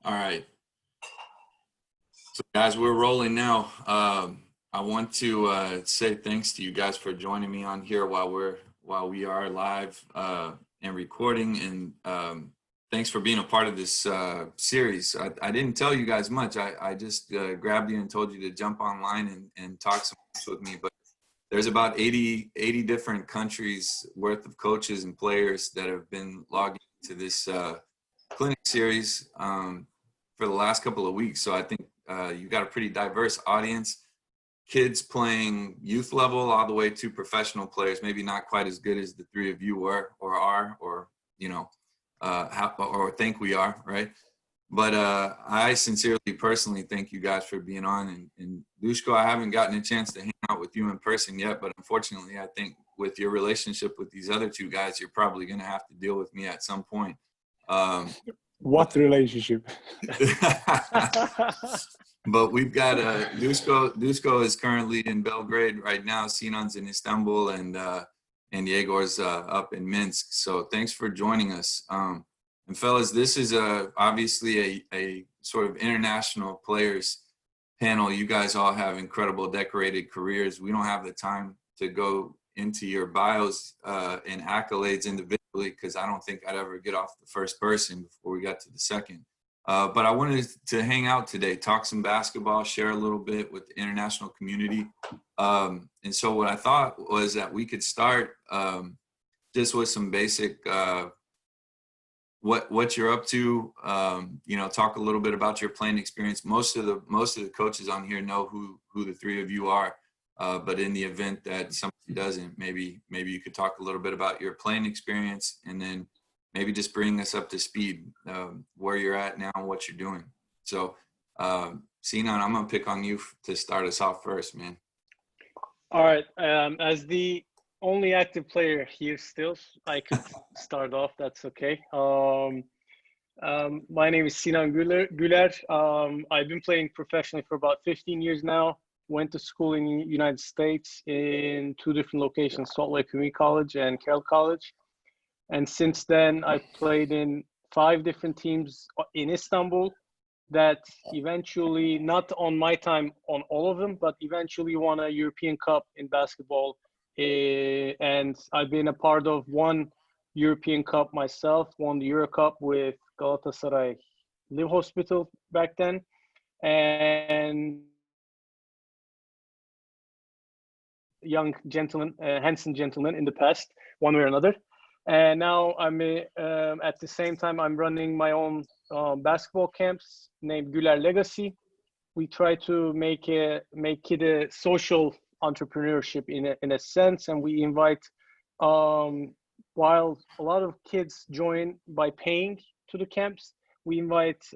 All right. So guys, we're rolling now. I want to say thanks to you guys for joining me on here while we are live and recording, and thanks for being a part of this series. I didn't tell you guys much. I just grabbed you and told you to jump online and talk some with me, but there's about 80 different countries worth of coaches and players that have been logging into this clinic series for the last couple of weeks. So I think you got a pretty diverse audience, kids playing youth level all the way to professional players, maybe not quite as good as the three of you were or are, or, you know, or think we are, right? But I sincerely, personally thank you guys for being on. And Duško, I haven't gotten a chance to hang out with you in person yet, but unfortunately, I think with your relationship with these other two guys, you're probably going to have to deal with me at some point. What relationship? But we've got Duško is currently in Belgrade right now. Sinan's in Istanbul, and Yegor's up in Minsk. So thanks for joining us. And fellas, this is obviously a sort of international players panel. You guys all have incredible decorated careers. We don't have the time to go into your bios and accolades individually, because I don't think I'd ever get off the first person before we got to the second. But I wanted to hang out today, talk some basketball, share a little bit with the international community. And so what I thought was that we could start just with some basic what you're up to, you know, talk a little bit about your playing experience. Most of the coaches on here know who the three of you are, but in the event that somebody doesn't, maybe you could talk a little bit about your playing experience, and then maybe just bring us up to speed where you're at now and what you're doing. So Sinan, I'm gonna pick on you to start us off first, man. All right, as the only active player here still, I could start off. That's okay. My name is Sinan Güler. I've been playing professionally for about 15 years now. Went to school in the United States in two different locations, Salt Lake Community College and Carroll College. And since then, I played in 5 different teams in Istanbul that eventually, not on my time on all of them, but eventually won a European Cup in basketball. And I've been a part of one European Cup myself, won the Euro Cup with Galatasaray Live Hospital back then, and young gentleman, handsome gentleman in the past, one way or another. And now I'm at the same time I'm running my own basketball camps named Güler Legacy. We try to make it a social entrepreneurship in a sense, and we invite while a lot of kids join by paying to the camps, we invite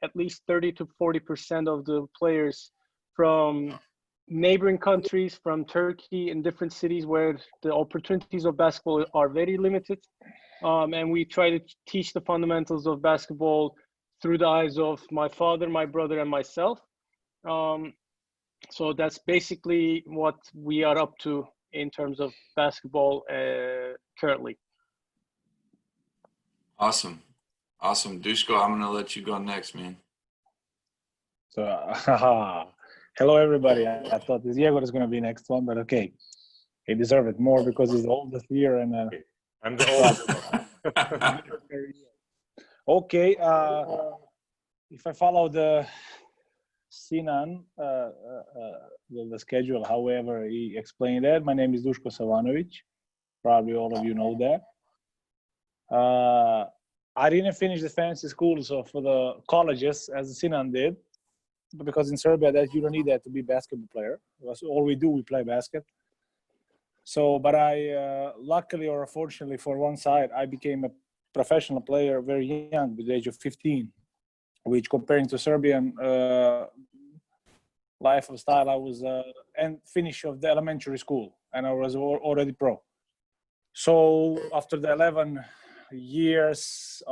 at least 30 to 40% of the players from neighboring countries, from Turkey, in different cities where the opportunities of basketball are very limited, and we try to teach the fundamentals of basketball through the eyes of my father, my brother, and myself. So that's basically what we are up to in terms of basketball currently. Awesome. Duško, I'm gonna let you go next, man. So, hello everybody. I thought this Diego was gonna be next one, but okay, he deserved it more because he's the oldest here, and I'm the oldest. Okay. If I follow the Sinan, the schedule, however he explained that. My name is Duško Savanović. Probably all of you know that. I didn't finish the fancy schools of the colleges as Sinan did, because in Serbia that you don't need that to be a basketball player. That's all we do. We play basket. So, but I luckily or unfortunately for one side, I became a professional player very young, with the age of 15. Which, comparing to Serbian lifestyle, I was and finish of the elementary school, and I was already pro. So after the 11 years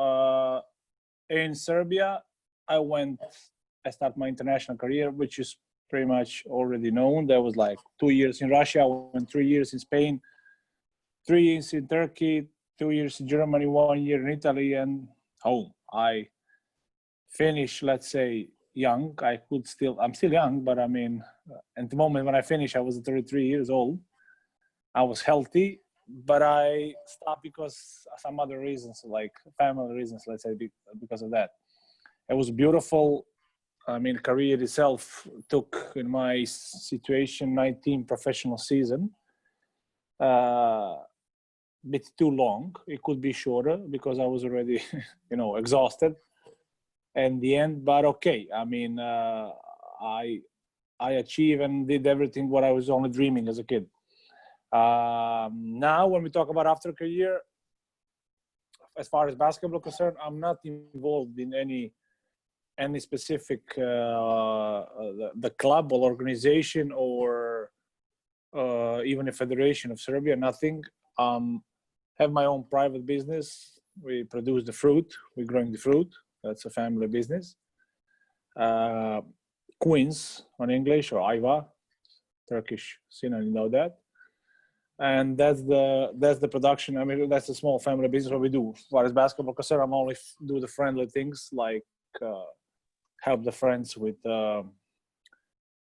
in Serbia, I started my international career, which is pretty much already known. There was like 2 years in Russia, I went 3 years in Spain, 3 years in Turkey, 2 years in Germany, 1 year in Italy, and home. I finish, let's say, young. I'm still young, but I mean, at the moment when I finished, I was 33 years old. I was healthy, but I stopped because some other reasons, like family reasons, let's say, because of that. It was beautiful. I mean, career itself took, in my situation, 19 professional season. Bit too long. It could be shorter because I was already, exhausted. In the end, but okay. I mean, I achieved and did everything what I was only dreaming as a kid. Now, when we talk about after career, as far as basketball concerned, I'm not involved in any specific the club or organization or even a federation of Serbia. Nothing. Have my own private business. We produce the fruit. We're growing the fruit. That's a family business. Queens on English, or Ayva, Turkish. You know that. And that's the production. I mean, that's a small family business. What we do, as far as basketball concerned, I'm only do the friendly things like help the friends with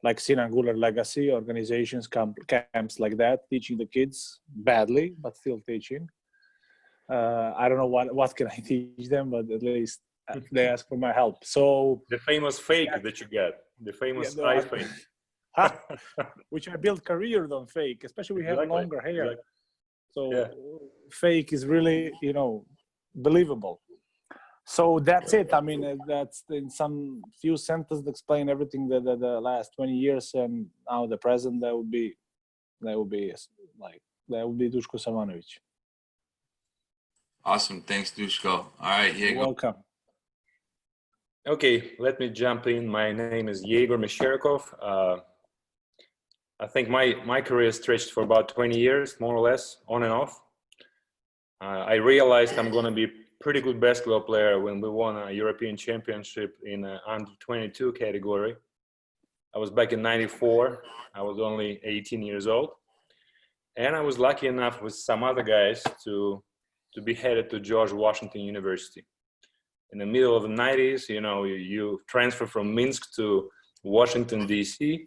like Sinan Guler Legacy organizations, camps like that, teaching the kids badly, but still teaching. I don't know what can I teach them, but at least they ask for my help. So The famous fake that you get, the famous eye fake. Which I built career on fake, especially we have longer hair. Exactly. So fake is really, believable. So that's it. I mean, that's in some few sentences to explain everything the last 20 years and now the present. That would be Duško Savanović. Awesome. Thanks, Duško. All right, You're Diego. welcome. Okay, let me jump in. My name is Yegor Meshcherkov. I think my career stretched for about 20 years, more or less, on and off. I realized I'm going to be a pretty good basketball player when we won a European championship in under 22 category. I was back in '94. I was only 18 years old. And I was lucky enough with some other guys to be headed to George Washington University. In the middle of the '90s, you transfer from Minsk to Washington, D.C.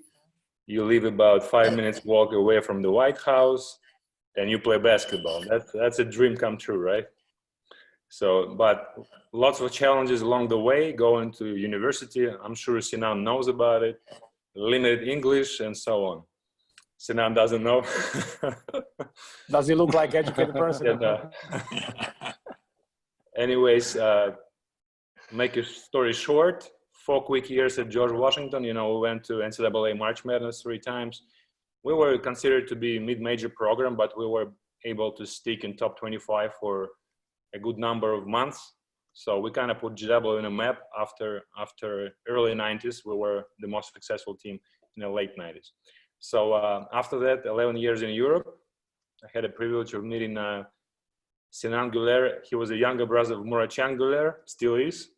You live about 5 minutes walk away from the White House, and you play basketball. That's a dream come true, right? So, but lots of challenges along the way, going to university. I'm sure Sinan knows about it. Limited English and so on. Sinan doesn't know. Does he look like educated person? Anyways, make a story short, 4 quick years at George Washington. We went to NCAA March Madness 3 times. We were considered to be mid-major program, but we were able to stick in top 25 for a good number of months. So we kind of put GW in a map after early 90s. We were the most successful team in the late 90s. So after that, 11 years in Europe, I had the privilege of meeting Sinan Guler. He was a younger brother of Muratcan Guler, still is.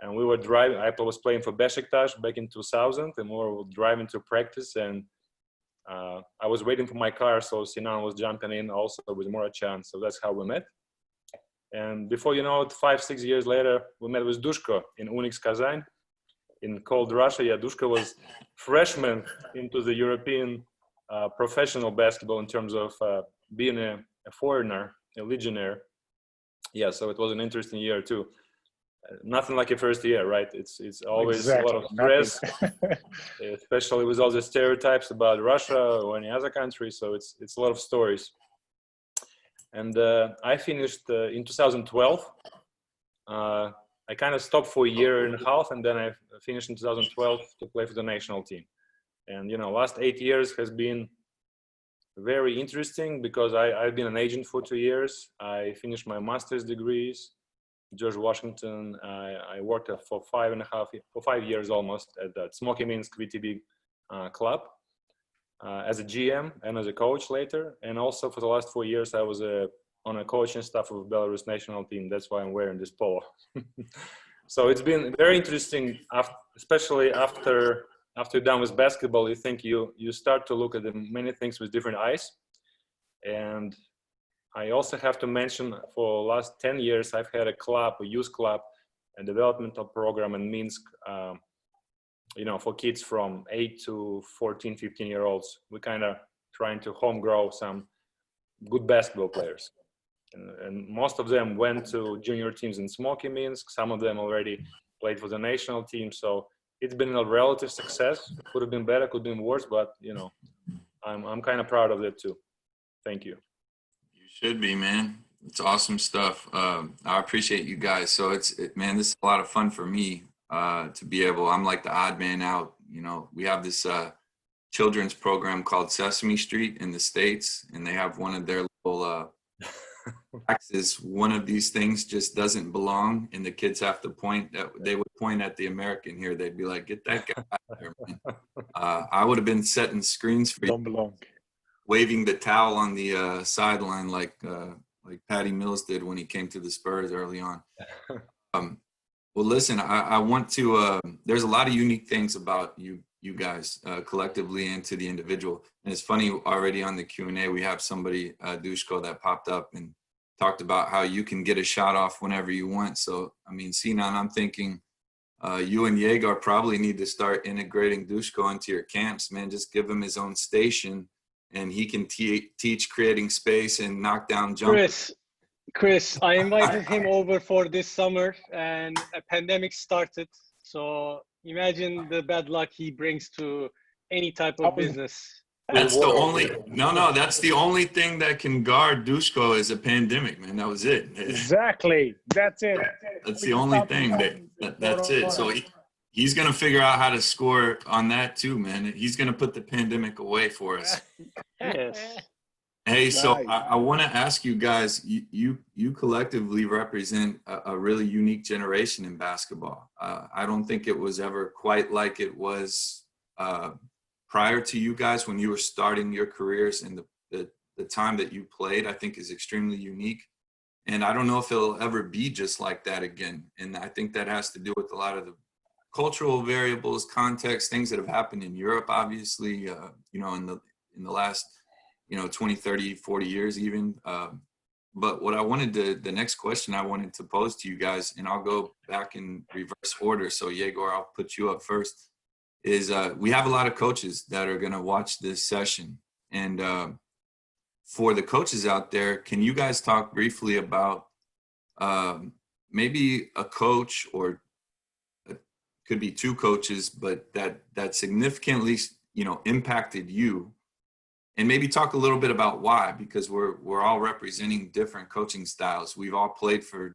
And we were driving, I was playing for Beşiktaş back in 2000, and we were driving to practice, and I was waiting for my car, so Sinan was jumping in also with Muratcan, so that's how we met. And before you know it, 5-6 years later, we met with Duško in Unix Kazan in cold Russia. Yeah, Duško was freshman into the European professional basketball in terms of being a foreigner, a legionnaire. Yeah, so it was an interesting year too. Nothing like a first year, right? It's always a lot of stress, especially with all the stereotypes about Russia or any other country. So it's a lot of stories. And I finished in 2012. I kind of stopped for a year and a half, and then I finished in 2012 to play for the national team. And last 8 years has been very interesting because I've been an agent for 2 years. I finished my master's degrees. George Washington. I worked for 5 years almost at that Smoky Minsk VTB club as a GM and as a coach later. And also for the last 4 years, I was on a coaching staff of Belarus national team. That's why I'm wearing this polo. So it's been very interesting, especially after you're done with basketball. You think you start to look at many things with different eyes. And I also have to mention for the last 10 years, I've had a youth club a developmental program in Minsk, for kids from 8 to 14, 15-year-olds. We kind of trying to home grow some good basketball players. And most of them went to junior teams in Smoky Minsk. Some of them already played for the national team. So it's been a relative success. Could have been better, could have been worse, but I'm kind of proud of it too. Thank you. You should be, man. It's awesome stuff. I appreciate you guys. So man, this is a lot of fun for me to be able. I'm like the odd man out. We have this children's program called Sesame Street in the States, and they have one of their little taxes. One of these things just doesn't belong, and the kids have to they would point at the American here. They'd be like, "Get that guy out of there, man." I would have been setting screens for you, Don't belong. waving the towel on the sideline like Patty Mills did when he came to the Spurs early on. Well, listen, I want to. There's a lot of unique things about you guys collectively and to the individual. And it's funny, already on the Q&A, we have somebody, Dushko, that popped up and talked about how you can get a shot off whenever you want. So, I mean, Sinan, I'm thinking you and Yegor probably need to start integrating Dushko into your camps, man. Just give him his own station and he can teach creating space and knock down jumpers. Chris, I invited him over for this summer and a pandemic started. So imagine the bad luck he brings to any type of business. That's the only, that's the only thing that can guard Dushko is a pandemic, man. That was it. Exactly. That's it. That's the only thing that's it. So he's going to figure out how to score on that too, man. He's going to put the pandemic away for us. Yes. Hey, so Nice. I want to ask you guys, you collectively represent a really unique generation in basketball. I don't think it was ever quite like it was prior to you guys when you were starting your careers, and the time that you played, I think, is extremely unique. And I don't know if it'll ever be just like that again. And I think that has to do with a lot of the cultural variables, context, things that have happened in Europe, obviously, in the last 20, 30, 40 years even. But what the next question I wanted to pose to you guys, and I'll go back in reverse order. So Yegor, I'll put you up first, is we have a lot of coaches that are going to watch this session. And for the coaches out there, can you guys talk briefly about maybe a coach, or it could be two coaches, but that significantly, impacted you? And maybe talk a little bit about why, because we're all representing different coaching styles. We've all played for,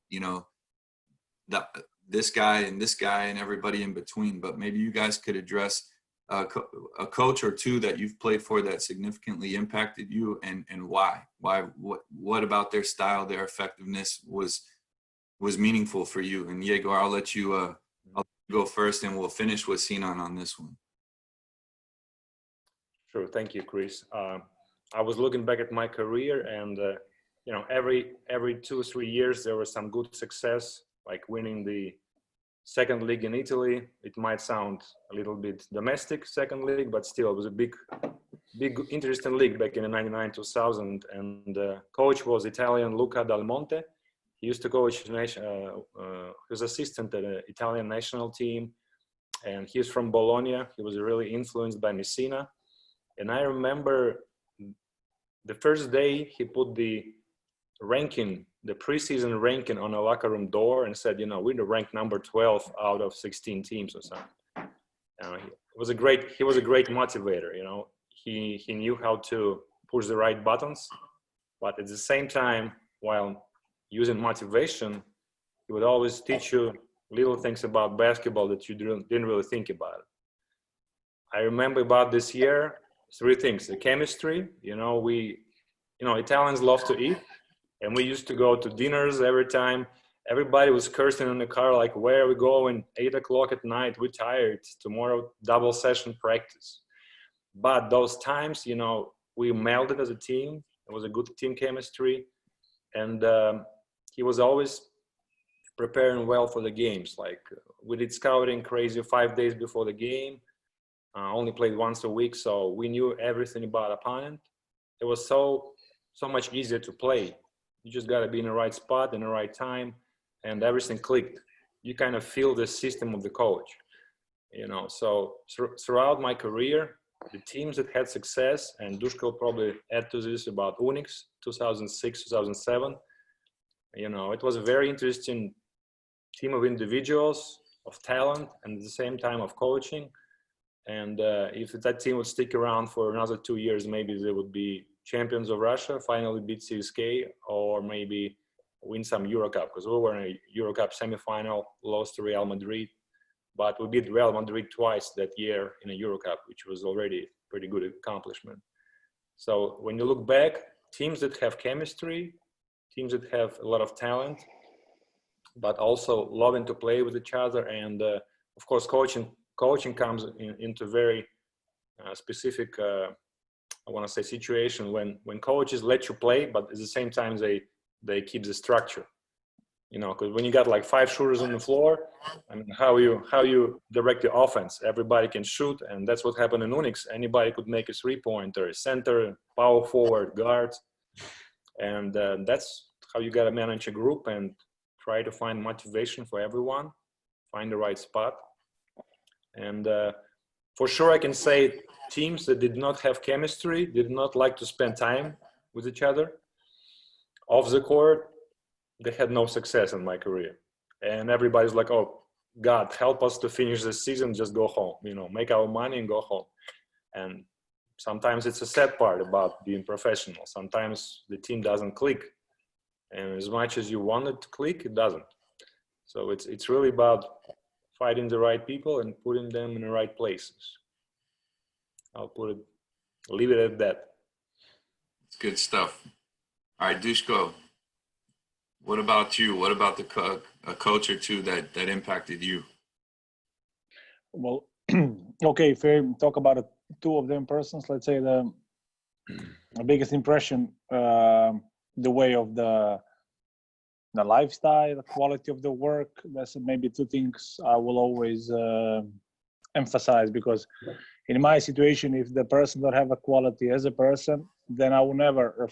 this guy and everybody in between. But maybe you guys could address a coach or two that you've played for that significantly impacted you, and why. What about their style, their effectiveness was meaningful for you? And Yegor, I'll let you go first, and we'll finish with Sinan on this one. Sure. Thank you, Chris. I was looking back at my career, and every 2 or 3 years there was some good success, like winning the second league in Italy. It might sound a little bit domestic, second league, but still it was a big, interesting league back in the 99-2000. And the coach was Italian Luca Dal Monte. He used to coach he was assistant at the Italian national team, and he's from Bologna. He was really influenced by Messina. And I remember the first day he put the preseason ranking on a locker room door and said, we're ranked number 12 out of 16 teams or something. He was a great motivator. He knew how to push the right buttons, but at the same time, while using motivation, he would always teach you little things about basketball that you didn't really think about. I remember about this year, 3 things: the chemistry. Italians love to eat, and we used to go to dinners every time. Everybody was cursing in the car, like, where are we going? 8 o'clock at night, we're tired. Tomorrow, double session practice. But those times, we melded as a team. It was a good team chemistry. And he was always preparing well for the games. Like, we did scouting crazy 5 days before the game. Only played once a week, so we knew everything about opponent. It was so much easier to play. You just got to be in the right spot in the right time, and everything clicked. you kind of feel the system of the coach, you know. So throughout my career, the teams that had success, and Duško will probably add to this about Unix 2006, 2007, you know, it was a very interesting team of individuals, of talent, and at the same time of coaching. And if that team would stick around for another 2 years, maybe they would be champions of Russia, finally beat CSK, or maybe win some Euro Cup, because we were in a Euro Cup semifinal, lost to Real Madrid, but we beat Real Madrid twice that year in a Euro Cup, which was already a pretty good accomplishment. So when you look back, teams that have chemistry, teams that have a lot of talent, but also loving to play with each other, and of course coaching comes into very specific, I want to say, situation when coaches let you play, but at the same time they keep the structure, you know, because when you got like 5 shooters on the floor, I mean, how you direct the offense? Everybody can shoot, and that's what happened in Unix. Anybody could make a 3-pointer, center, power forward, guard, and that's how you got to manage a group and try to find motivation for everyone, find the right spot. And for sure, I can say teams that did not have chemistry, did not like to spend time with each other off the court, they had no success in my career. And everybody's like, oh, God, help us to finish this season, just go home, you know, make our money and go home. And sometimes it's a sad part about being professional. Sometimes the team doesn't click. And as much as you want it to click, it doesn't. So it's really about finding the right people and putting them in the right places. I'll leave it at that. It's good stuff. All right, Duško, what about you? What about a coach or two that impacted you? Well, okay, if we talk about 2 of them persons, let's say the biggest impression, the way of the lifestyle, the quality of the work. That's maybe 2 things I will always emphasize, because in my situation, if the person don't have a quality as a person, then I will never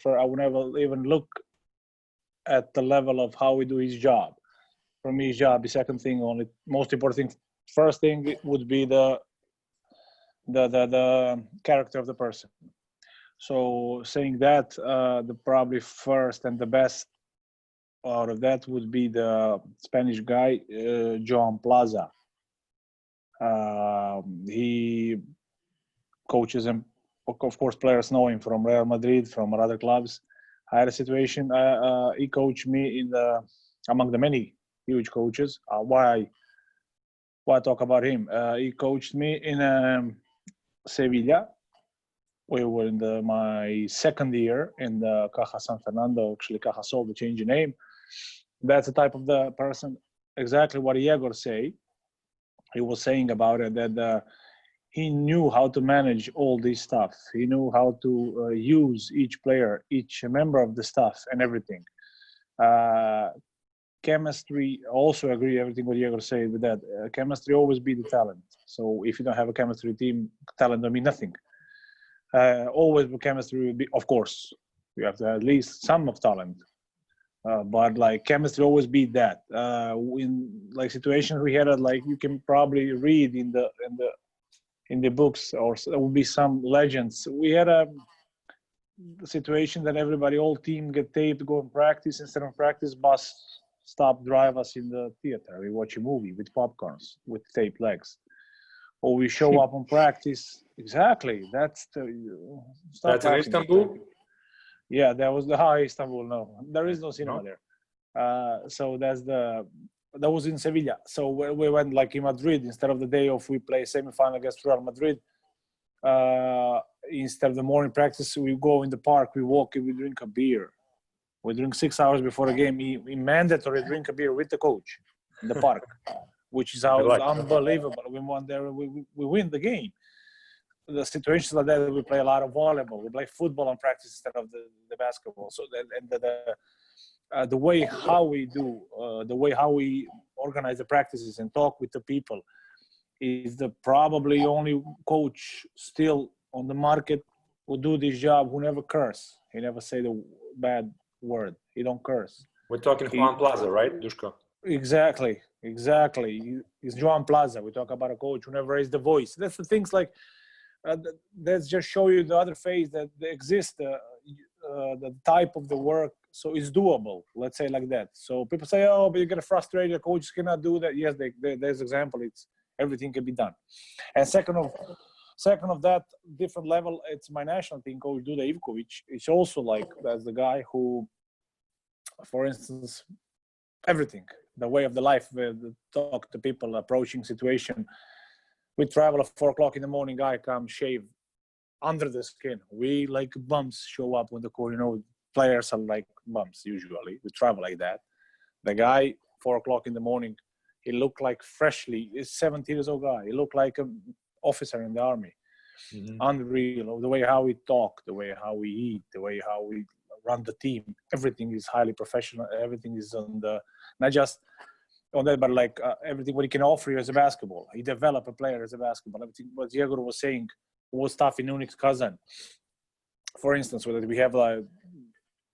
even look at the level of how we do his job. For me, his job is second thing, only most important thing. First thing would be the character of the person. So saying that, the probably first and the best out of that would be the Spanish guy, Joan Plaza. He coaches him. Of course, players know him from Real Madrid, from other clubs. I had a situation. He coached me among the many huge coaches. Why talk about him? He coached me in Sevilla. We were in my second year in the Caja San Fernando. Actually, Caja Sol, the change in name. That's the type of the person. Exactly what Igor say. He was saying about it, that he knew how to manage all this stuff. He knew how to use each player, each member of the staff, and everything. Chemistry, also agree everything what Igor said with that. Chemistry always be the talent. So if you don't have a chemistry team, talent don't mean nothing. Always chemistry will be, of course, you have to have at least some of talent. But like chemistry always be that. In like situations we had, like you can probably read in the books, or there will be some legends. We had a situation that everybody, all team get taped, go and practice. Instead of practice, bus stop, drive us in the theater. We watch a movie with popcorns, with taped legs. Or we show up on practice. Exactly. That's in Istanbul? Yeah, that was the Istanbul. No, there is no cinema there. So that was in Sevilla. So we went like in Madrid. Instead of the day of we play semi-final against Real Madrid, instead of the morning practice, we go in the park, we walk, we drink a beer. We drink 6 hours before the game. We mandatory drink a beer with the coach in the park, which is unbelievable. We won there, we win the game. The situations like that, we play a lot of volleyball. We play football on practice instead of the basketball. So the way how we do, the way how we organize the practices and talk with the people is the probably only coach still on the market who do this job, who never curse. He never say the bad word. He don't curse. We're talking Juan Plaza, right, Duško? Exactly. Exactly. It's Joan Plaza. We talk about a coach who never raised the voice. That's the things like, let's just show you the other phase that exists, the type of the work. So it's doable, let's say like that. So people say, oh, but you get frustrated, coaches cannot do that. Yes, there's example. It's everything can be done. And second of that different level, it's my national team coach, Duda Ivkovic. It's also like, that's the guy who, for instance, everything, the way of the life, the talk to people, approaching situation. We travel at 4 o'clock in the morning, guy come shave under the skin. We like bumps show up when the call, players are like bumps usually. We travel like that. The guy, 4 o'clock in the morning, he looked like freshly, he's 17 years old guy. He looked like an officer in the army. Mm-hmm. Unreal, the way how we talk, the way how we eat, the way how we run the team. Everything is highly professional. Everything is on the, not just on that, but like everything what he can offer you as a basketball. He developed a player as a basketball. Everything what Diego was saying was stuff in Unik's cousin. For instance, whether we have like,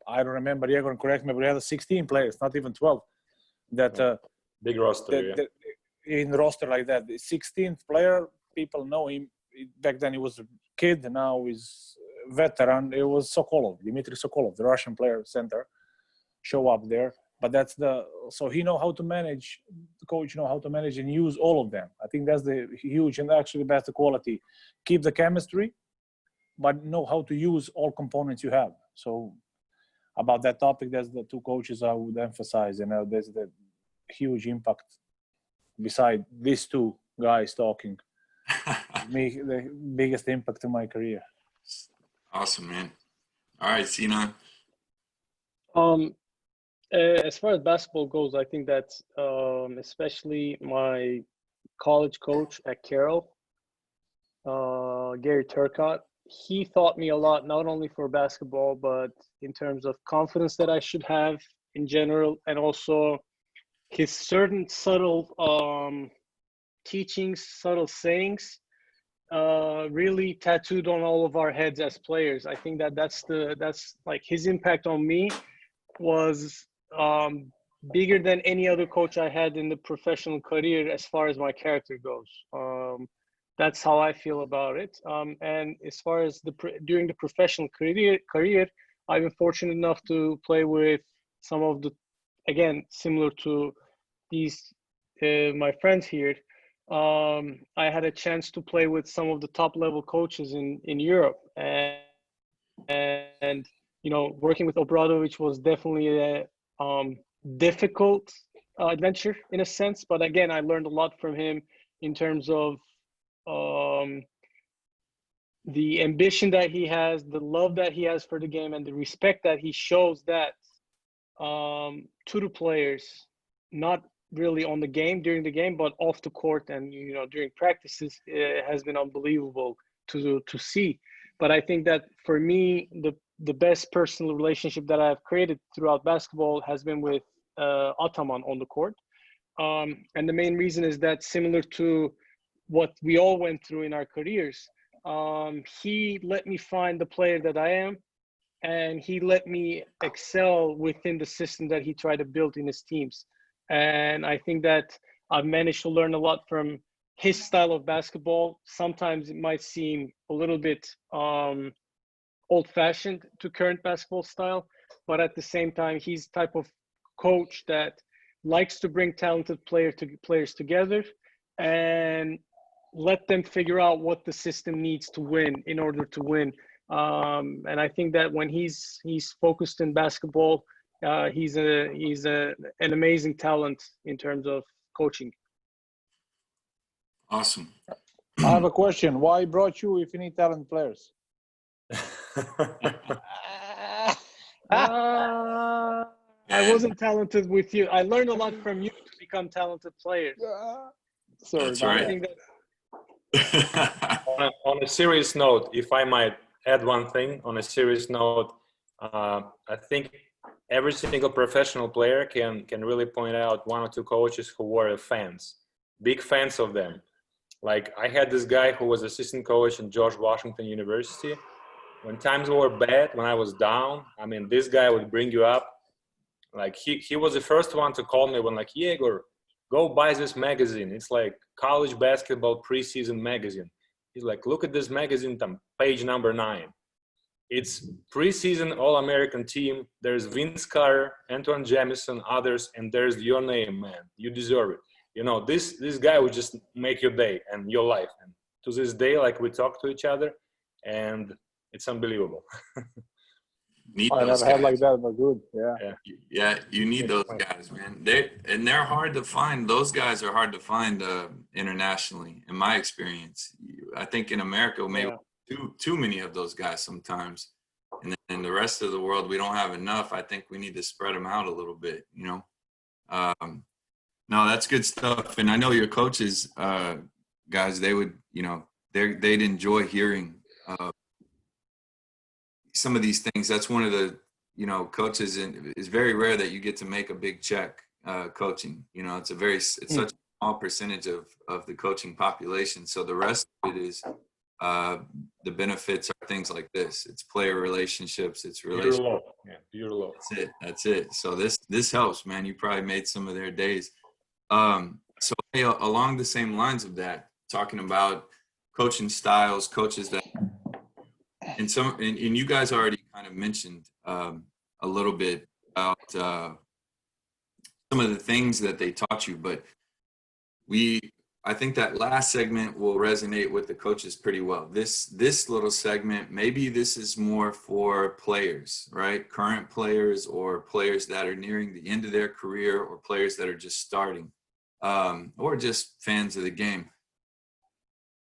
I don't remember, Diego, correct me, but we had 16 players, not even 12. That big roster, that in roster like that. The 16th player, people know him. Back then he was a kid, now he's a veteran. It was Sokolov, Dmitry Sokolov, the Russian player center, show up there. But that's so he know how to manage, the coach know how to manage and use all of them. I think that's the huge, and actually that's the quality. Keep the chemistry, but know how to use all components you have. So about that topic, that's the two coaches I would emphasize, and there's the huge impact beside these two guys talking. Me, the biggest impact in my career. Awesome, man. All right, Sinan. As far as basketball goes, I think that especially my college coach at Carroll, Gary Turcotte, he taught me a lot, not only for basketball, but in terms of confidence that I should have in general, and also his certain subtle teachings, subtle sayings, really tattooed on all of our heads as players. I think that's like his impact on me was bigger than any other coach I had in the professional career as far as my character goes. That's how I feel about it. And as far as during the professional career, I've been fortunate enough to play with some of the, again, similar to these my friends here. I had a chance to play with some of the top level coaches in Europe, and working with Obradovic was definitely a difficult adventure in a sense. But again, I learned a lot from him in terms of the ambition that he has, the love that he has for the game, and the respect that he shows that to the players, not really on the game, during the game, but off the court and during practices. It has been unbelievable to see. But I think that for me, the best personal relationship that I've created throughout basketball has been with Ataman on the court. And the main reason is that, similar to what we all went through in our careers, he let me find the player that I am, and he let me excel within the system that he tried to build in his teams. And I think that I've managed to learn a lot from his style of basketball. Sometimes it might seem a little bit old-fashioned to current basketball style, but at the same time, he's the type of coach that likes to bring talented players together and let them figure out what the system needs to win in order to win. And I think that when he's focused in basketball, he's an amazing talent in terms of coaching. Awesome. I have a question. Why brought you if you need talent players? I wasn't talented with you. I learned a lot from you to become talented players. Sorry, that's right. I think that on a serious note, if I might add one thing on a serious note, I think every single professional player can really point out one or two coaches who were fans, big fans of them. Like, I had this guy who was assistant coach in George Washington University. When times were bad, when I was down, I mean, this guy would bring you up. Like, he was the first one to call me when, like, Yegor, go buy this magazine. It's like college basketball preseason magazine. He's like, look at this magazine, page number 9. It's preseason All-American team. There's Vince Carter, Antoine Jamison, others, and there's your name, man. You deserve it. You know, this guy would just make your day and your life. And to this day, like, we talk to each other, and it's unbelievable. Need I those never had guys. like that, but good. Yeah. Yeah, you need those guys, man. They're hard to find. Those guys are hard to find internationally, in my experience. I think in America, maybe too many of those guys sometimes, and then in the rest of the world, we don't have enough. I think we need to spread them out a little bit. You know, no, that's good stuff. And I know your coaches, guys, they would, you know, they'd enjoy hearing some of these things. That's one of the, you know, coaches, and it's very rare that you get to make a big check coaching. You know, it's such a small percentage of the coaching population. So the rest of it is the benefits are things like this. It's player relationships. It's relationships. Pure love. That's it. So this helps, man. You probably made some of their days. So hey, along the same lines of that, talking about coaching styles, coaches that, and you guys already kind of mentioned a little bit about some of the things that they taught you, but I think that last segment will resonate with the coaches pretty well. This little segment, maybe this is more for players, right? Current players or players that are nearing the end of their career or players that are just starting, or just fans of the game.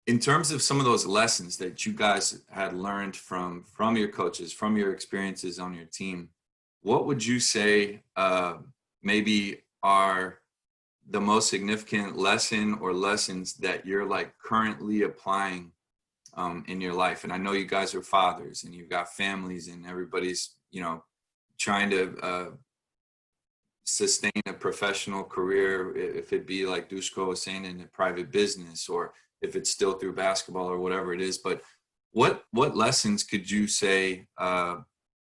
In terms of some of those lessons that you guys had learned from your coaches, from your experiences on your team, what would you say maybe are the most significant lesson or lessons that you're like currently applying in your life? And I know you guys are fathers and you've got families and everybody's, you know, trying to sustain a professional career, if it be like Duško was saying, in a private business, or if it's still through basketball or whatever it is. But what lessons could you say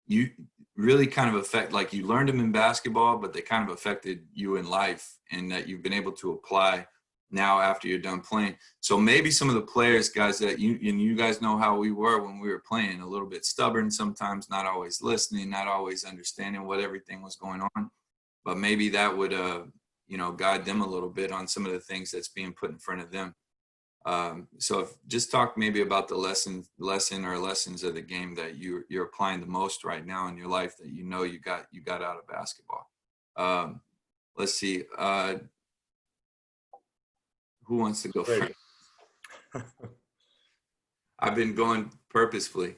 you really kind of affect, like you learned them in basketball, but they kind of affected you in life, and that you've been able to apply now after you're done playing? So maybe some of the players, guys, that you guys know how we were when we were playing, a little bit stubborn sometimes, not always listening, not always understanding what everything was going on, but maybe that would you know, guide them a little bit on some of the things that's being put in front of them. So just talk maybe about the lesson or lessons of the game that you're applying the most right now in your life, that you know you got out of basketball. Let's see. Who wants to go first? I've been going purposefully.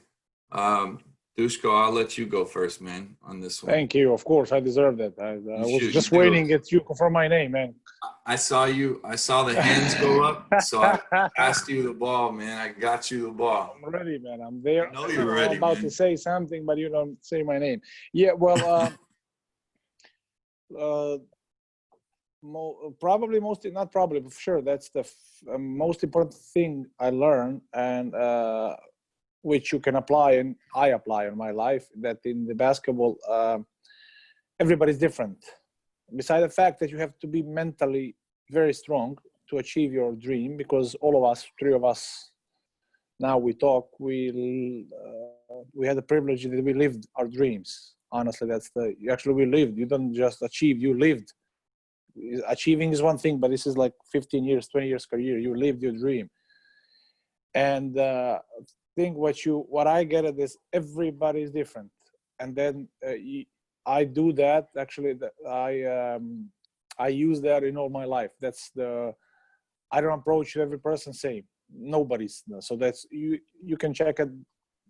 Duško, I'll let you go first, man, on this one. Thank you. Of course, I deserve that. I was just waiting at you for my name, man. I saw the hands go up, so I passed you the ball, man. I got you the ball. I'm ready, man. I'm there. I know you're ready, I'm about man. to say something, but you don't say my name. Yeah, well, probably not probably, but for sure, that's the most important thing I learned, and which you can apply, and I apply in my life, that in the basketball, everybody's different. Besides the fact that you have to be mentally very strong to achieve your dream, because all of us, 3 of us, now we talk, we had the privilege that we lived our dreams. Honestly, we lived. You don't just achieve, you lived. Achieving is one thing, but this is like 15 years, 20 years career. You lived your dream. And think what I get at this, everybody is different. And then I do that, actually, I use that in all my life. I don't approach every person same. Nobody's. So that's, you can check it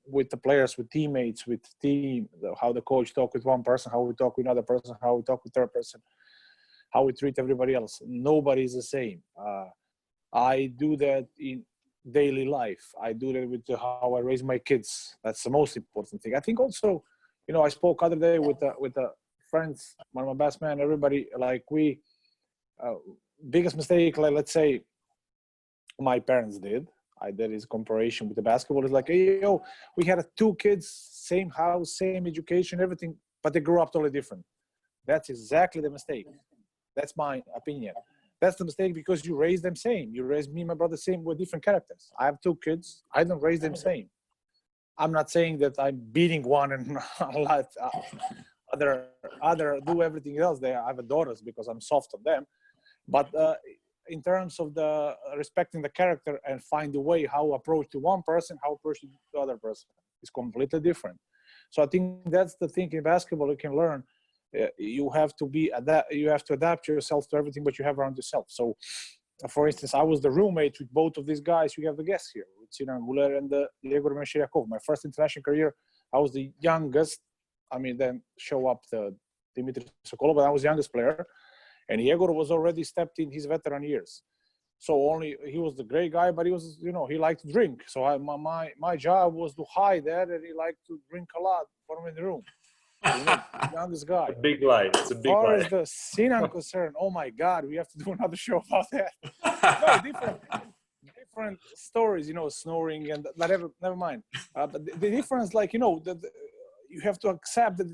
with the players, with teammates, with team, how the coach talk with one person, how we talk with another person, how we talk with third person, how we treat everybody else. Nobody is the same. I do that in daily life. I do that with how I raise my kids. That's the most important thing. I think also, you know, I spoke other day with the friends, one of my best man, everybody, like biggest mistake, like let's say my parents did. There is a comparison with the basketball. It's like, hey, yo, we had 2 kids, same house, same education, everything, but they grew up totally different. That's exactly the mistake. That's my opinion. That's the mistake, because you raise them same. You raise me and my brother same with different characters. I have 2 kids. I don't raise them same. I'm not saying that I'm beating one and let other do everything else. I have daughters because I'm soft on them. But in terms of the respecting the character and find a way how approach to one person, how approach to the other person is completely different. So I think that's the thing in basketball you can learn. You have to adapt yourself to everything what you have around yourself. So, for instance, I was the roommate with both of these guys. You have the guests here, with Sinan Guler and Yegor Meshiryakov. My first international career, I was the youngest. I mean, then show up the Dimitri Sokolov, but I was the youngest player, and Yegor was already stepped in his veteran years. So he was the great guy, but he was, he liked to drink. So my job was to hide that, and he liked to drink a lot for me in the room. Youngest guy. A big lie. It's a big lie. As far as the Sinan concern, oh my God, we have to do another show about that. No, different stories, snoring and never mind. But the difference, like, you have to accept that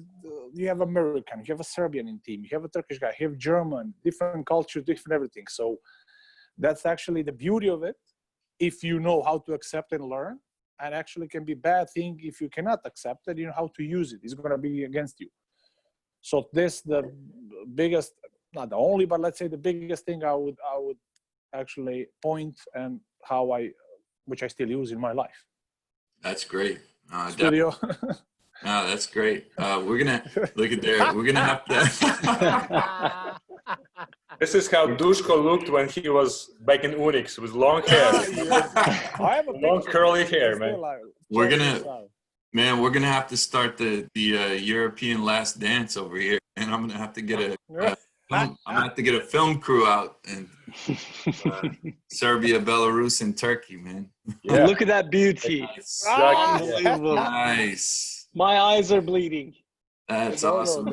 you have American, you have a Serbian in team, you have a Turkish guy, you have German, different culture, different everything. So that's actually the beauty of it, if you know how to accept and learn. And actually can be bad thing if you cannot accept it, how to use it. It's going to be against you. So this the biggest, not the only, but let's say the biggest thing I would actually point, and which I still use in my life. That's great. Studio. No, that's great. We're gonna look at there. We're gonna have to. This is how Duško looked when he was back in Unix with long hair. I have a long curly hair, man. We're gonna have to start the European Last Dance over here, and I'm gonna have to get a film crew out and Serbia, Belarus, and Turkey, man. Yeah. Look at that beauty! Unbelievable. Nice. My eyes are bleeding. That's awesome.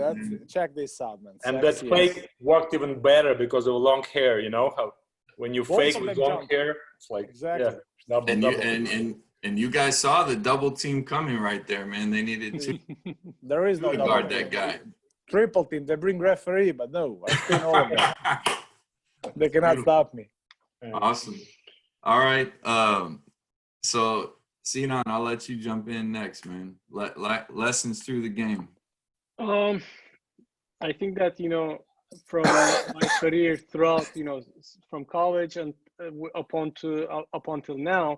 Check this out, man. And that fake worked even better because of long hair. You know how when you fake with long hair, it's like exactly. Yeah, double. And you guys saw the double team coming right there, man. They needed to. There is no guard that guy. Triple team. They bring referee, but no, I spin all of them. They cannot stop me. Awesome. All right. So Sinan, I'll let you jump in next, man. Lessons through the game. I think that, from my career throughout, from college and up until now,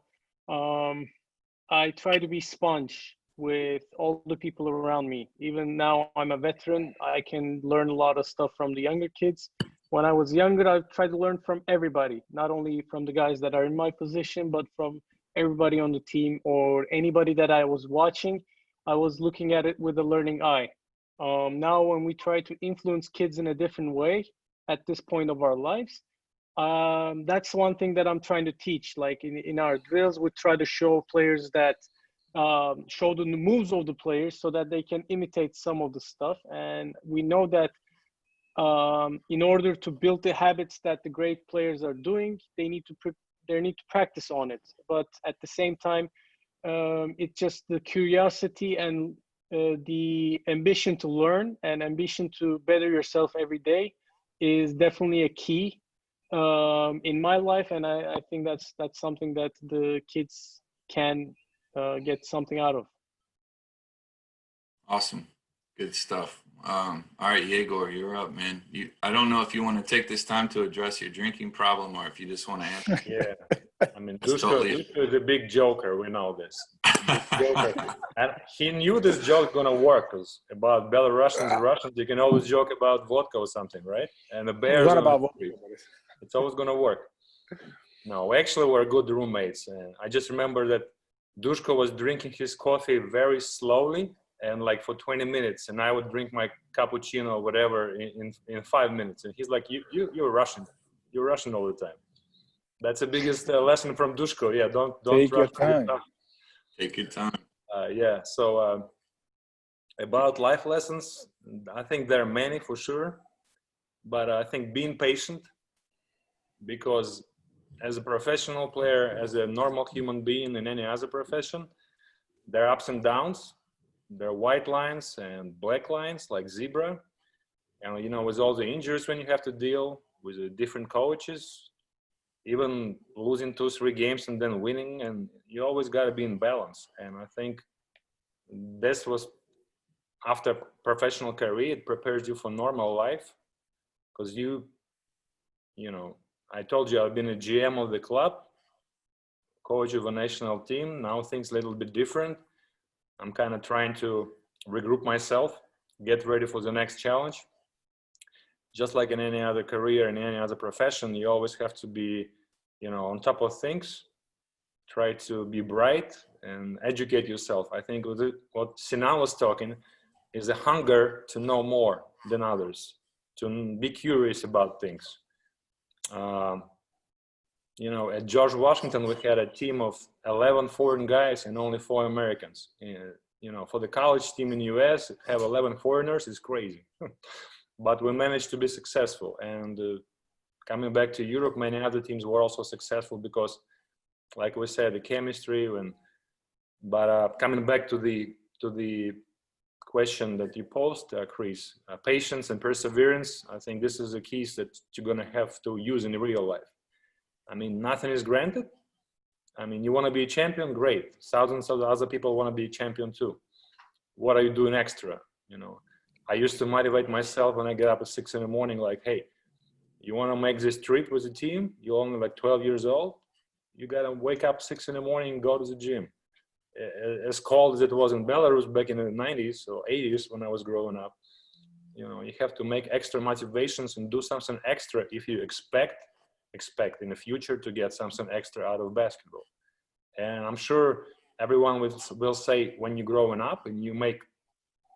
I try to be sponge with all the people around me. Even now I'm a veteran, I can learn a lot of stuff from the younger kids. When I was younger, I tried to learn from everybody, not only from the guys that are in my position, but from everybody on the team or anybody that I was watching. I was looking at it with a learning eye. Now when we try to influence kids in a different way at this point of our lives, that's one thing that I'm trying to teach. Like in our drills, we try to show players that, show them the moves of the players so that they can imitate some of the stuff. And we know that in order to build the habits that the great players are doing, they need to practice on it. But at the same time, it's just the curiosity and the ambition to learn and ambition to better yourself every day is definitely a key in my life, and I think that's something that the kids can get something out of. Awesome, good stuff. All right, Yegor, you're up, man. I don't know if you want to take this time to address your drinking problem or if you just want to answer. Yeah, I mean, Duško is a big joker. We know this. And he knew this joke gonna work, because about Belarusians and Russians, you can always joke about vodka or something, right? And the Bears, it's always gonna work. No, actually, we're good roommates, and I just remember that Duško was drinking his coffee very slowly and like for 20 minutes, and I would drink my cappuccino or whatever in 5 minutes, and he's like, "You're Russian. You're Russian all the time." That's the biggest lesson from Duško. Yeah, don't take your time. Take your time. Yeah. So about life lessons, I think there are many for sure, but I think being patient, because as a professional player, as a normal human being in any other profession, there are ups and downs. There are white lines and black lines like zebra, and with all the injuries when you have to deal, with different coaches, even losing 2-3 games and then winning, and you always got to be in balance. And I think this was, after professional career, it prepares you for normal life, because you know, I told you I've been a GM of the club, coach of a national team. Now things a little bit different. I'm kind of trying to regroup myself, get ready for the next challenge. Just like in any other career, in any other profession, you always have to be, you know, on top of things, try to be bright and educate yourself. I think what Sinan was talking is a hunger to know more than others, to be curious about things. You know, at George Washington, we had a team of 11 foreign guys and only 4 Americans. You know, for the college team in the US, have 11 foreigners is crazy. But we managed to be successful. And coming back to Europe, many other teams were also successful because, like we said, the chemistry. But coming back to the question that you posed, Chris, patience and perseverance. I think this is the keys that you're gonna have to use in real life. I mean, nothing is granted. I mean, you want to be a champion, great. Thousands of other people want to be a champion too. What are you doing extra? You know, I used to motivate myself when I get up at 6 in the morning, like, hey, you want to make this trip with the team? You're only like 12 years old. You got to wake up 6 in the morning and go to the gym. As cold as it was in Belarus back in the 90s or 80s when I was growing up, you know, you have to make extra motivations and do something extra if you expect in the future to get something extra out of basketball. And I'm sure everyone will say, when you're growing up and you make,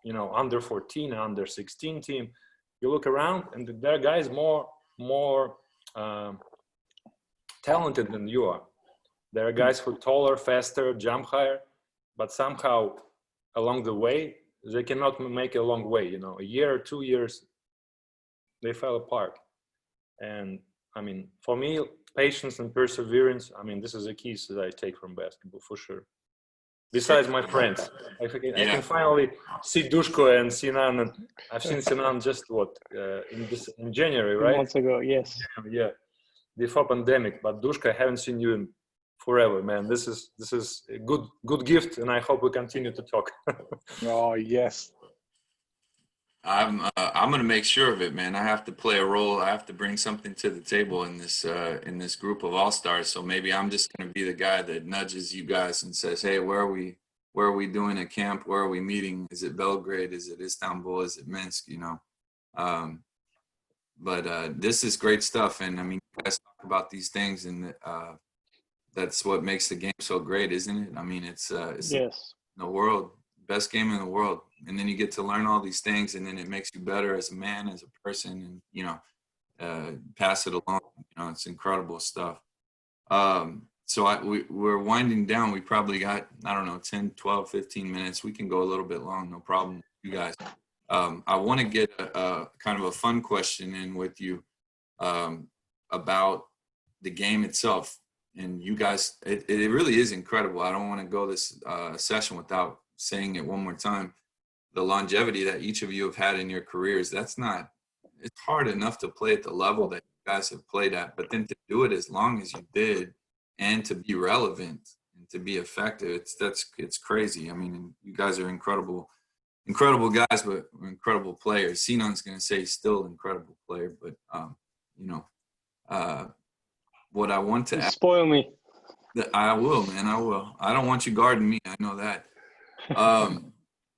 you know, under 14, under 16 team, you look around and there are guys more talented than you are. There are guys who are taller, faster, jump higher, but somehow along the way, they cannot make a long way. You know, a year or 2 years, they fell apart. And I mean, for me, patience and perseverance, I mean, this is the keys that I take from basketball for sure. Besides my friends, I can finally see Dushko and Sinan. And I've seen Sinan just in January, right? Months ago, yes. Yeah, before pandemic. But Dushko, I haven't seen you in forever, man. This is a good gift, and I hope we continue to talk. Oh, yes. I'm gonna make sure of it, man. I have to play a role. I have to bring something to the table in this group of all-stars. So maybe I'm just gonna be the guy that nudges you guys and says, "Hey, where are we doing a camp? Where are we meeting? Is it Belgrade? Is it Istanbul? Is it Minsk? You know." But this is great stuff, and I mean, you guys talk about these things, and that's what makes the game so great, isn't it? I mean, it's Yes. the world. Best game in the world, and then you get to learn all these things, and then it makes you better as a man, as a person, and you know, pass it along. You know, it's incredible stuff. So we're winding down. We probably got, I don't know, 10, 12, 15 minutes. We can go a little bit long, no problem, you guys. I want to get a kind of a fun question in with you about the game itself. And you guys, it really is incredible. I don't want to go this session without saying it one more time. The longevity that each of you have had in your careers, it's hard enough to play at the level that you guys have played at, but then to do it as long as you did and to be relevant and to be effective, it's crazy. I mean, you guys are incredible guys, but incredible players. Sinan's going to say he's still an incredible player, but you know, what I want to ask, Spoil me. I will, man. I will. I don't want you guarding me. I know that.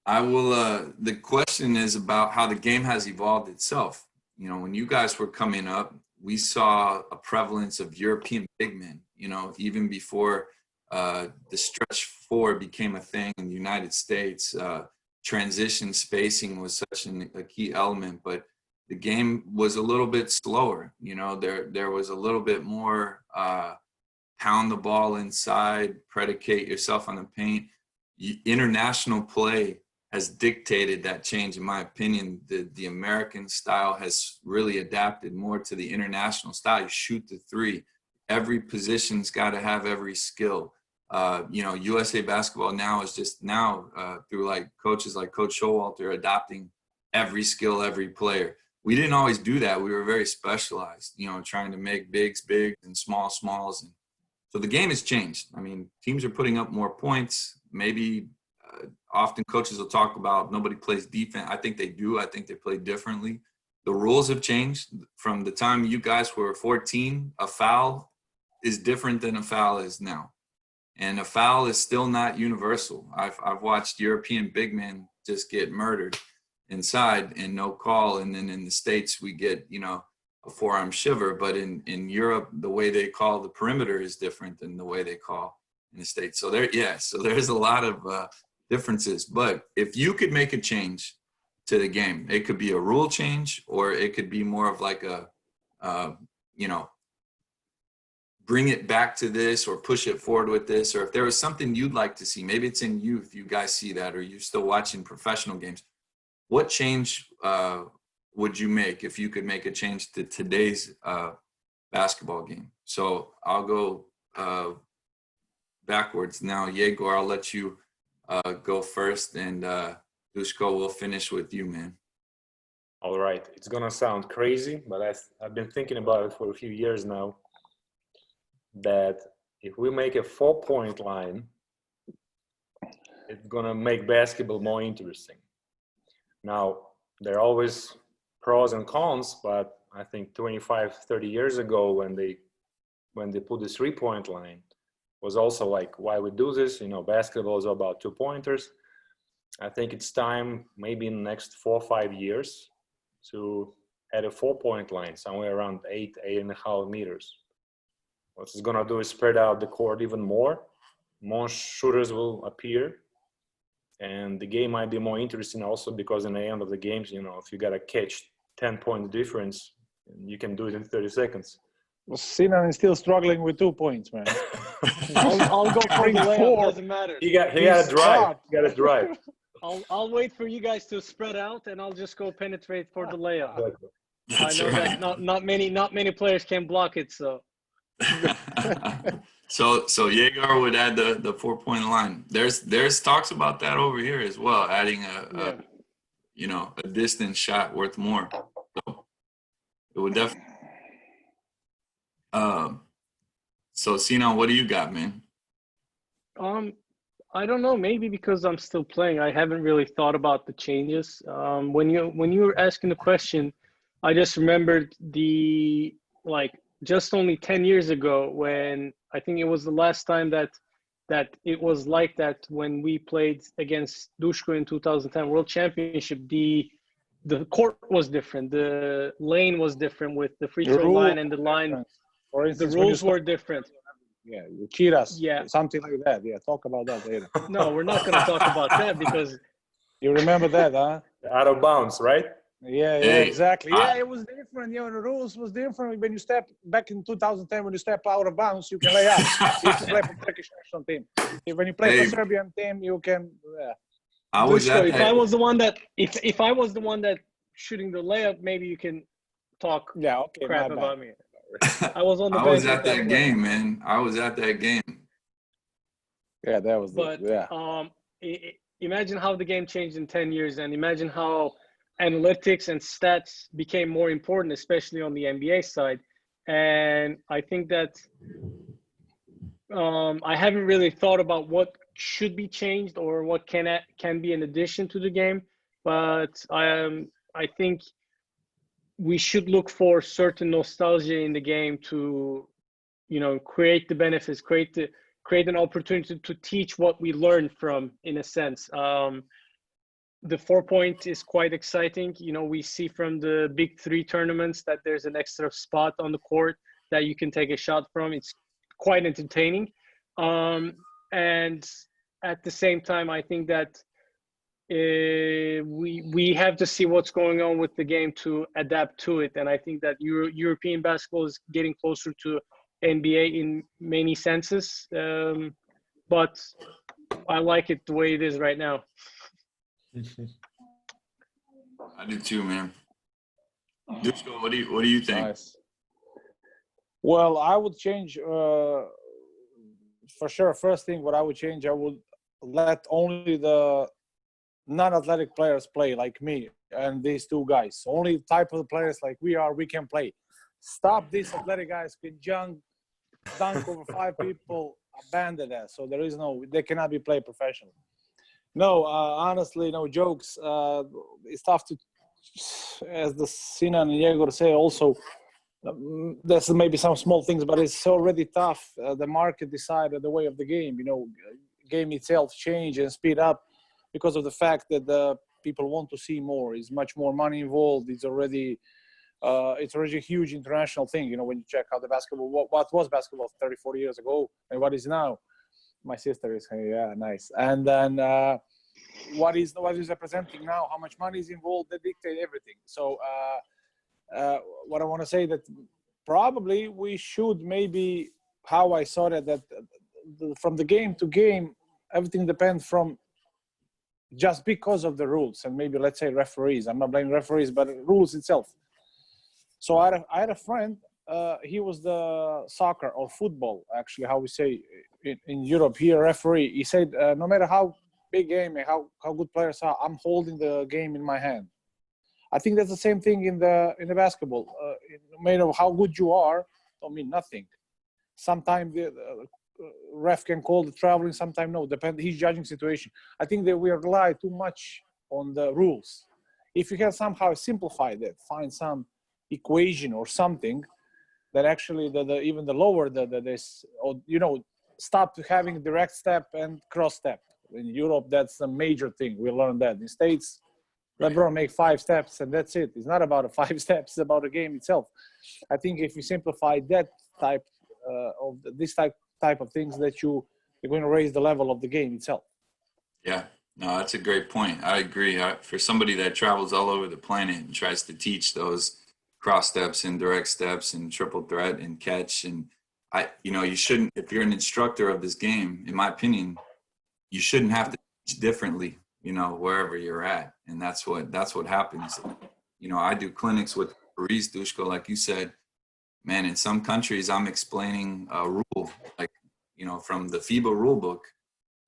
I will. The question is about how the game has evolved itself. You know, when you guys were coming up, we saw a prevalence of European big men. You know, even before the stretch four became a thing in the United States, transition spacing was such a key element. But the game was a little bit slower. You know, there was a little bit more pound the ball inside, predicate yourself on the paint. International play has dictated that change, in my opinion. The American style has really adapted more to the international style. You shoot the three. Every position's got to have every skill. You know, USA basketball now is just through like coaches like Coach Showalter adopting every skill, every player. we didn't always do that. We were very specialized, you know, trying to make bigs big and smalls. And so the game has changed. I mean, teams are putting up more points. Maybe often coaches will talk about nobody plays defense. I think they do. I think they play differently. The rules have changed. From the time you guys were 14, a foul is different than a foul is now. And a foul is still not universal. I've watched European big men just get murdered inside and no call. And then in the States, we get, you know, a forearm shiver. But in Europe, the way they call the perimeter is different than the way they call in the States. So there's a lot of differences. But if you could make a change to the game, it could be a rule change, or it could be more of like a, you know, bring it back to this or push it forward with this, or if there was something you'd like to see, maybe it's in youth, you guys see that, or you're still watching professional games. What change would you make if you could make a change to today's basketball game? So I'll go backwards now. Yegor, I'll let you go first, and Duško, we'll finish with you, man. All right. It's going to sound crazy, but I've been thinking about it for a few years now, that if we make a 4-point line, it's going to make basketball more interesting. Now, there are always pros and cons, but I think 25, 30 years ago when they put the 3-point line, was also like, why we do this? You know, basketball is about 2-pointers. I think it's time, maybe in the next 4 or 5 years, to add a 4-point line, somewhere around 8.5 meters. What it's going to do is spread out the court even more. More shooters will appear. And the game might be more interesting also because in the end of the games, you know, if you got to catch 10-point difference, you can do it in 30 seconds. Well, Sinan is still struggling with 2 points, man. I'll go for the layup. Doesn't matter. He got a drive. He got a drive. I'll wait for you guys to spread out, and I'll just go penetrate for the layup. That's I know right. that not many players can block it, so. So Yegor would add the 4-point line. There's talks about that over here as well, adding a you know, a distance shot worth more. So it would definitely. So Sinan, what do you got, man? I don't know. Maybe because I'm still playing, I haven't really thought about the changes. When you were asking the question, I just remembered just only 10 years ago, when I think it was the last time that it was like that, when we played against Duško in 2010 World Championship. The court was different, the lane was different with the free throw line and the line. For instance, the rules were different. Yeah, you cheat us. Yeah, something like that. Yeah, talk about that later. No, we're not going to talk about that because you remember that, huh? Out of bounds, right? Yeah, exactly. Yeah, it was different. You know, the rules was different. When you step back in 2010, when you step out of bounds, you can lay up. If you play for Turkish national team, when you play for Serbian team, you can. I was Duško, if I was the one that if I was the one that shooting the layup, maybe you can talk crap about me. I was on the bench. I was at that game, man. I was at that game. Yeah, that was. Imagine how the game changed in 10 years, and imagine how analytics and stats became more important, especially on the NBA side. And I think that I haven't really thought about what should be changed or what can be an addition to the game, but I think we should look for certain nostalgia in the game to, you know, create the benefits, create an opportunity to teach what we learned from, in a sense. The 4-point is quite exciting. You know, we see from the Big 3 tournaments that there's an extra spot on the court that you can take a shot from. It's quite entertaining. And at the same time, I think that we have to see what's going on with the game to adapt to it. And I think that European basketball is getting closer to NBA in many senses. But I like it the way it is right now. I do too, man. Duško, what do you think? Nice. Well, I would change for sure. First thing, what I would change, I would let only the non-athletic players play, like me. and these two guys. Only type of players like we are, we can play. Stop these athletic guys can dunk over 5 people, abandon that. So there is no, they cannot be played professionally. No, honestly, no jokes. It's tough to, as the Sinan and Yegor say also, there's maybe some small things, but it's already tough. The market decided the way of the game. You know, game itself change and speed up because of the fact that the people want to see more. It's much more money involved. It's already a huge international thing. You know, when you check out the basketball, what was basketball 30, 40 years ago, and what is now. My sister is saying, yeah, nice. And then what is representing now? How much money is involved? That dictate everything. So. What I want to say that probably we should maybe, how I saw that from the game to game, everything depends from just because of the rules and maybe let's say referees. I'm not blaming referees, but rules itself. So I had a friend. He was the soccer or football, actually, how we say in Europe here, referee. He said, no matter how big game and how good players are, I'm holding the game in my hand. I think that's the same thing in the basketball. No matter how good you are, don't mean nothing. Sometimes the ref can call the traveling, sometimes no. Depend. He's judging situation. I think that we rely too much on the rules. If you can somehow simplify that, find some equation or something that actually even the lower this, or you know, stop having direct step and cross step. In Europe, that's a major thing. We learned that. In States, LeBron make 5 steps and that's it. It's not about 5 steps, it's about the game itself. I think if you simplify that type of this type of things, that you're going to raise the level of the game itself. Yeah, no, that's a great point. I agree. For somebody that travels all over the planet and tries to teach those cross steps and direct steps and triple threat and catch, and you shouldn't, if you're an instructor of this game, in my opinion, you shouldn't have to teach differently, wherever you're at. And that's what happens. I do clinics with referees, Dushko, like you said, man, in some countries I'm explaining a rule, like, from the FIBA rule book,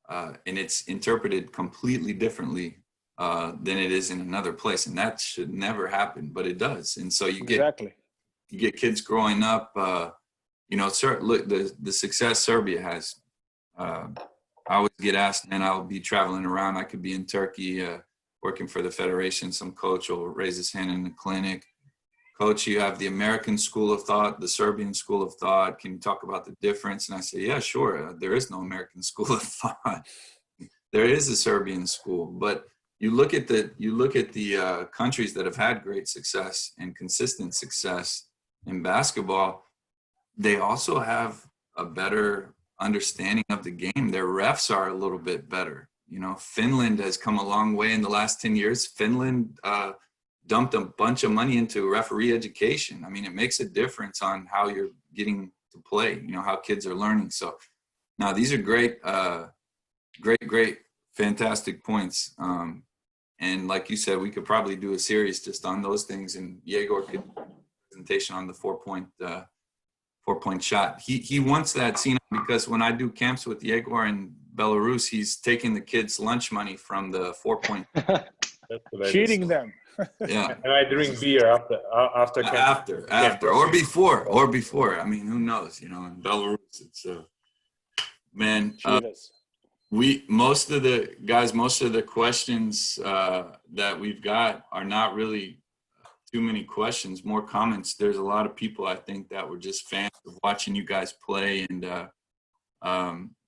and it's interpreted completely differently than it is in another place. And that should never happen, but it does. And so you get kids growing up, look, the success Serbia has, I always get asked, and I'll be traveling around. I could be in Turkey working for the federation. Some coach will raise his hand in the clinic. Coach, you have the American school of thought, the Serbian school of thought. Can you talk about the difference? And I say, yeah, sure. There is no American school of thought. There is a Serbian school. But you look at the countries that have had great success and consistent success in basketball. They also have a better understanding of the game. Their refs are a little bit better. Finland has come a long way in the last 10 years. Finland dumped a bunch of money into referee education. I mean, it makes a difference on how you're getting to play, how kids are learning. So now these are great, fantastic points. And like you said, we could probably do a series just on those things, and Yegor could do a presentation on the 4-point shot. He wants that scene because when I do camps with Yegor in Belarus, he's taking the kids' lunch money from the 4-point. Cheating them. Yeah. And I drink beer after camp. After or before. I mean, who knows? In Belarus, it's man. Most of the questions that we've got are not really too many questions, more comments. There's a lot of people, I think, that were just fans of watching you guys play. And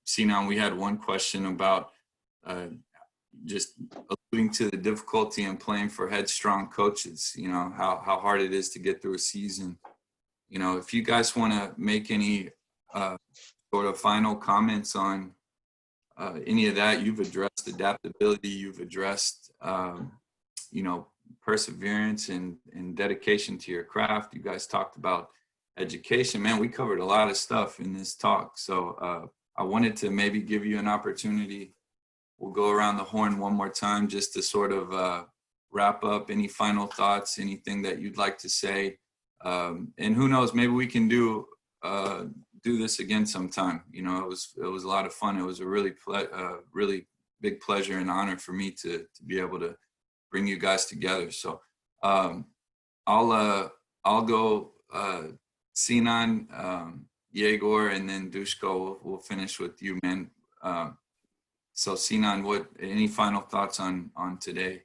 Sinan, we had one question about just alluding to the difficulty in playing for headstrong coaches, how hard it is to get through a season. If you guys want to make any sort of final comments on any of that, you've addressed adaptability, you've addressed, perseverance and dedication to your craft. You guys talked about education. Man, we covered a lot of stuff in this talk. So I wanted to maybe give you an opportunity. We'll go around the horn one more time just to sort of wrap up. Any final thoughts, anything that you'd like to say? And who knows, maybe we can do this again sometime. It was a lot of fun. It was a really big pleasure and honor for me to be able to bring you guys together. So I'll go Sinan, Yegor, and then Dushko. We'll finish with you, man. So Sinan, any final thoughts on today?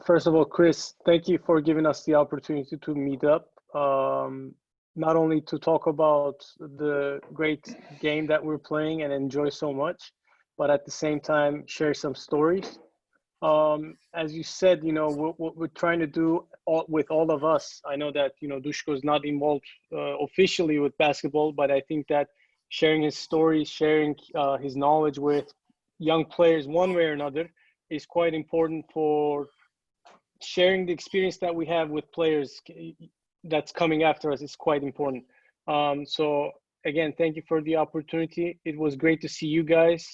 First of all, Chris, thank you for giving us the opportunity to meet up. Not only to talk about the great game that we're playing and enjoy so much, but at the same time share some stories. As you said, what we're trying to do with all of us. I know that Dushko is not involved officially with basketball, but I think that sharing his stories, sharing his knowledge with young players, one way or another, is quite important for sharing the experience that we have with players that's coming after us. Is quite important. So again, thank you for the opportunity. It was great to see you guys.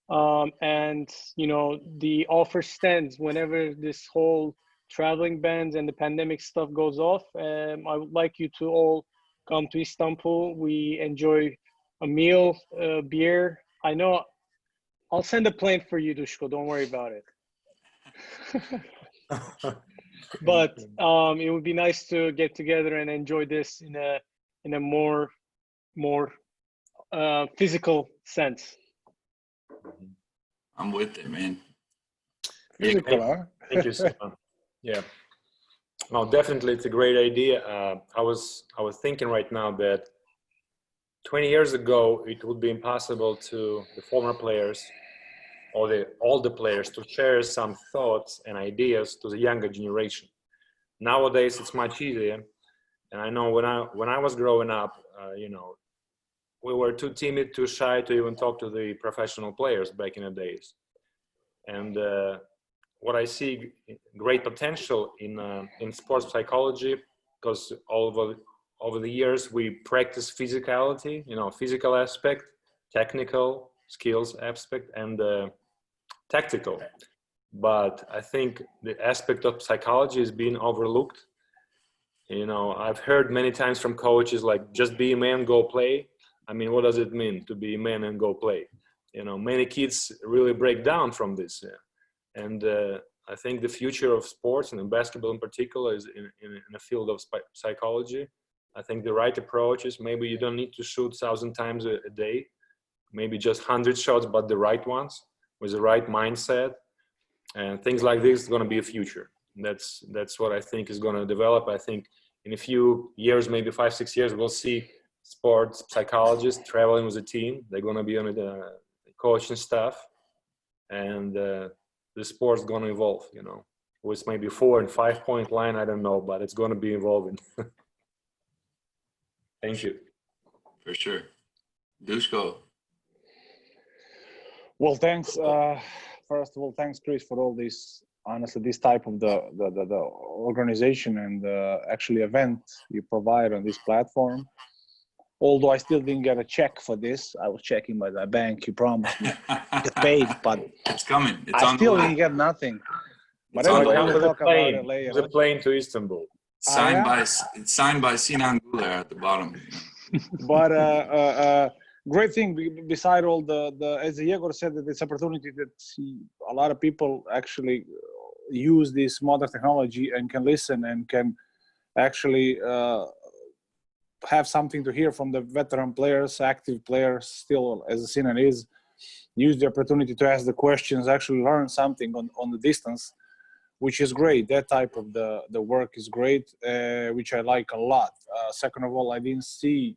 And the offer stands whenever this whole traveling bans and the pandemic stuff goes off. I would like you to all come to Istanbul. We enjoy a meal, beer. I know I'll send a plane for you, Dushko. Don't worry about it. But it would be nice to get together and enjoy this in a more physical sense. I'm with it, man. Physical, huh? Thank you, Stefan. Yeah. No, definitely, it's a great idea. I was thinking right now that 20 years ago it would be impossible to the former players or all the players to share some thoughts and ideas to the younger generation. Nowadays it's much easier, and I know when I was growing up, we were too timid, too shy to even talk to the professional players back in the days. And what I see great potential in sports psychology, because over the years we practice physicality, physical aspect, technical skills aspect, and tactical. But I think the aspect of psychology is being overlooked. I've heard many times from coaches like, just be a man, go play. I mean, what does it mean to be a man and go play? Many kids really break down from this. And I think the future of sports, and in basketball in particular, is in the field of psychology. I think the right approach is maybe you don't need to shoot 1,000 times a day, maybe just 100 shots, but the right ones with the right mindset. And things like this is going to be a future. That's what I think is going to develop. I think in a few years, maybe 5-6 years, we'll see sports psychologists traveling with a team. They're going to be on the coaching staff, and the sport's going to evolve, with maybe 4 and 5 point line. I don't know, but it's going to be evolving. Thank you. For sure. Dushko. Well, thanks. First of all, thanks, Chris, for all this. Honestly, this type of the organization and actually event you provide on this platform. Although I still didn't get a check for this, I was checking by the bank. You promised me get paid, but it's coming. It's I on still the way. didn't get nothing. But It's on anyway, the we'll way. talk about it later. There's a plane to Istanbul. It's signed by Sinan Güler at the bottom. But great thing beside all the as Yegor said, that this opportunity that a lot of people actually use this modern technology and can listen and can actually have something to hear from the veteran players, active players still, as Sinan is, use the opportunity to ask the questions, actually learn something on the distance, which is great. That type of the work is great, which I like a lot. Second of all, I didn't see,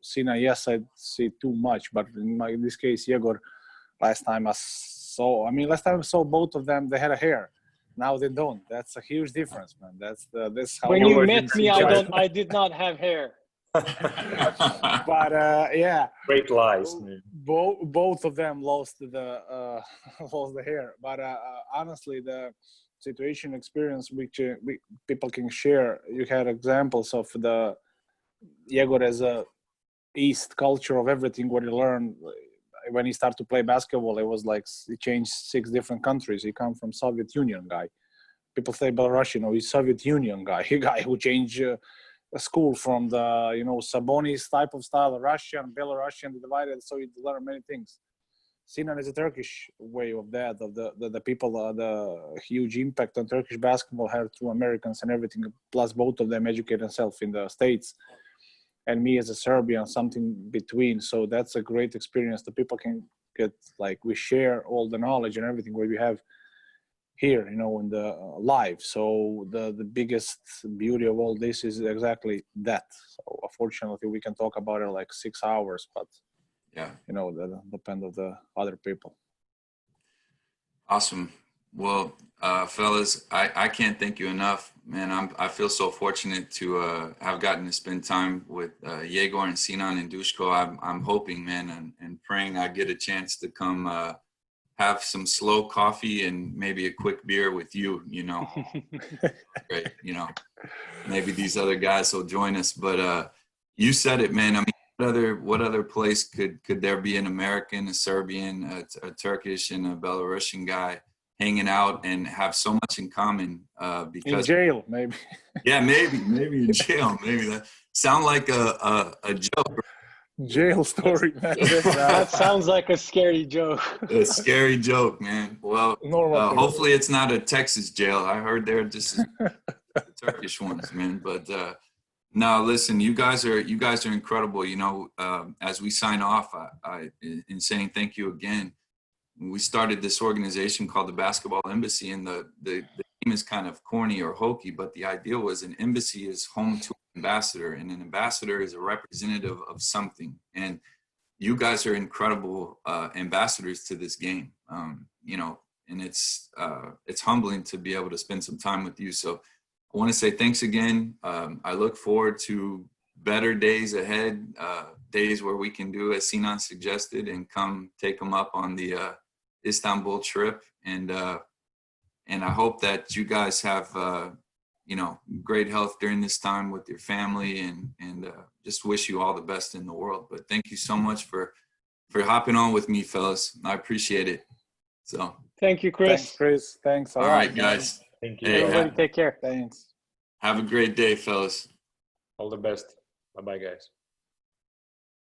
Sinan, yes, I see too much, but in this case, Yegor, last time I saw both of them, they had a hair. Now they don't. That's a huge difference, man. That's how. When you met me, I did not have hair. But yeah, Great lies, man. Both of them lost lost the hair. But honestly, the situation experience which people can share. You had examples of the Yegor as a East culture of everything. What he learned when he started to play basketball, it was like he changed 6 different countries. He come from Soviet Union guy. People say Belarusian, he's Soviet Union guy. A guy who changed a school from the Sabonis type of style, Russian, Belarusian divided, so he learned many things. Sinan is a Turkish way of that, of the people, the huge impact on Turkish basketball had through Americans and everything, plus both of them educate themselves in the States, and me as a Serbian, something between. So that's a great experience. The people can get, like, we share all the knowledge and everything what we have here, you know, in the live. So the biggest beauty of all this is exactly that. So unfortunately, we can talk about it like 6 hours, but Yeah. you know, that depend of the other people. Awesome. Well, fellas, I can't thank you enough, man. I feel so fortunate to have gotten to spend time with Yegor and Sinan and Dushko. I'm hoping, man, and praying I get a chance to come have some slow coffee and maybe a quick beer with you. You know, great. You know, maybe these other guys will join us. But you said it, man. I mean, what other place could there be an American, a Serbian, a Turkish, and a Belarusian guy hanging out and have so much in common? Because In jail, maybe. yeah, maybe in jail. Maybe that sound like a joke. Jail story, man. That sounds like a scary joke. A scary joke, man. Well, Normal thing. hopefully it's not a Texas jail. I heard they're just the Turkish ones, man. But no, listen, you guys are incredible. You know, as we sign off, I in saying thank you again. We started this organization called the Basketball Embassy, and the name is kind of corny or hokey, but the idea was an embassy is home to an ambassador, and an ambassador is a representative of something. And you guys are incredible ambassadors to this game. You know, and it's humbling to be able to spend some time with you. So I want to say thanks again. I look forward to better days ahead, days where we can do as Sinan suggested and come take them up on the Istanbul trip. And I hope that you guys have, you know, great health during this time with your family, and just wish you all the best in the world. But thank you so much for hopping on with me, fellas. I appreciate it. So Thank you, Chris. Thanks, Chris. Thanks a all lot. right, guys. Thank you. Hey, Everybody take care. Thanks. have a great day, fellas. All the best. Bye-bye, guys.